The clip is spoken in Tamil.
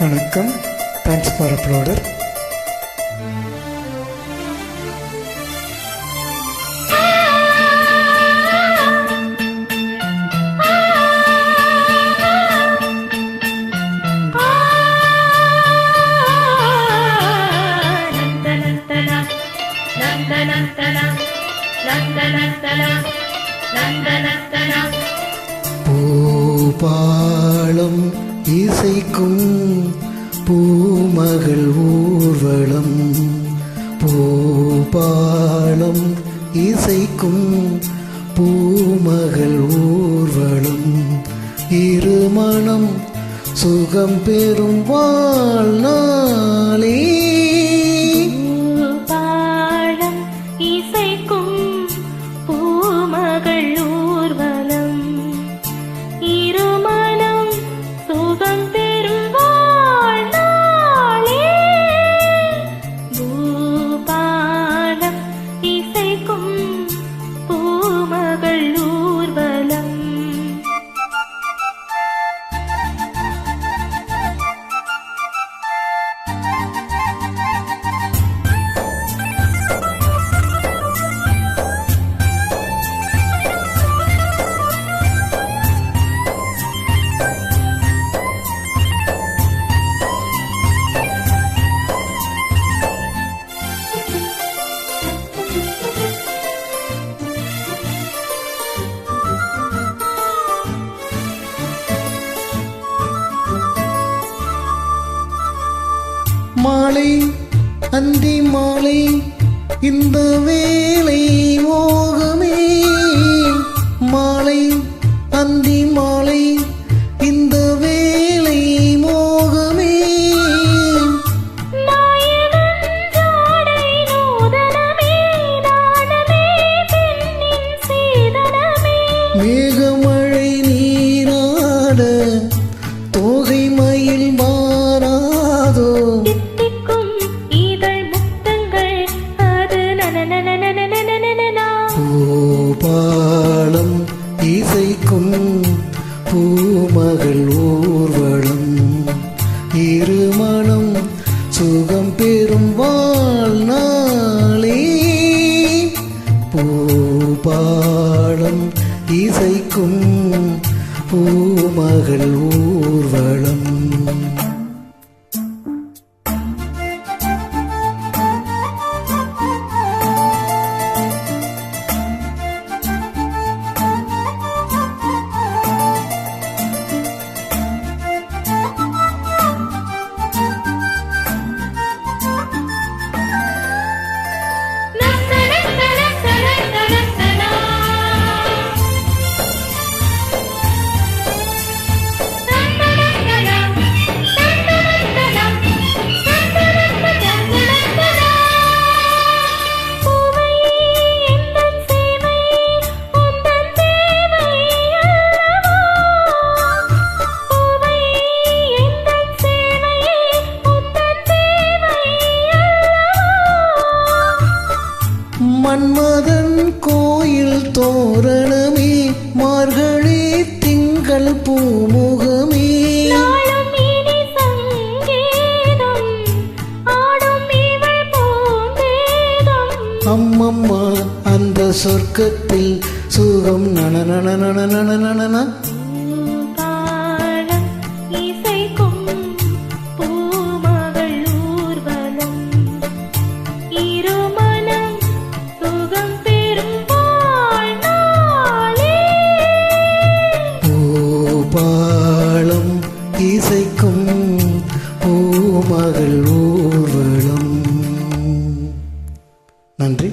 வணக்கம். Thanks for uploader. பூபாலம் இசைக்கும் பூமகள் ஊர்வலம், பூபாலம் இசைக்கும் பூமகள் ஊர்வலம், இருமணம் சுகம் பெறும் வாழ்நாளே. பூபாலம் இசைக்கும் பூமகள் ஊர்வலம், இருமணம் சுகம் பெறும் வாழ்நாளே. பூபாலம் இசைக்கும் பூமகள் ஊர்வலம். மாலை அந்தி மாலை இந்த வேளை மோகமே, மாலை அந்தி மாலை இந்த வேளை மோகமே. மேகமழை நீராட தோகை மயில் மாறாதோ, பூபாலம் இசைக்கும் பூமகள் ஊர்வலம், இருமணம் சுகம் பெறும் வாழ்நாளே. பூபாலம் இசைக்கும் பூமகள் ஊர்வலம். மன்மதன் கோயில் தோரணமே, மார்கழி திங்கள் பூமுகமே. அம்மம்மா அந்த சொர்க்கத்தில் சுகம் நன. பூபாலம் இசைக்கும் பூமகள் ஊர்வலம். நன்றி.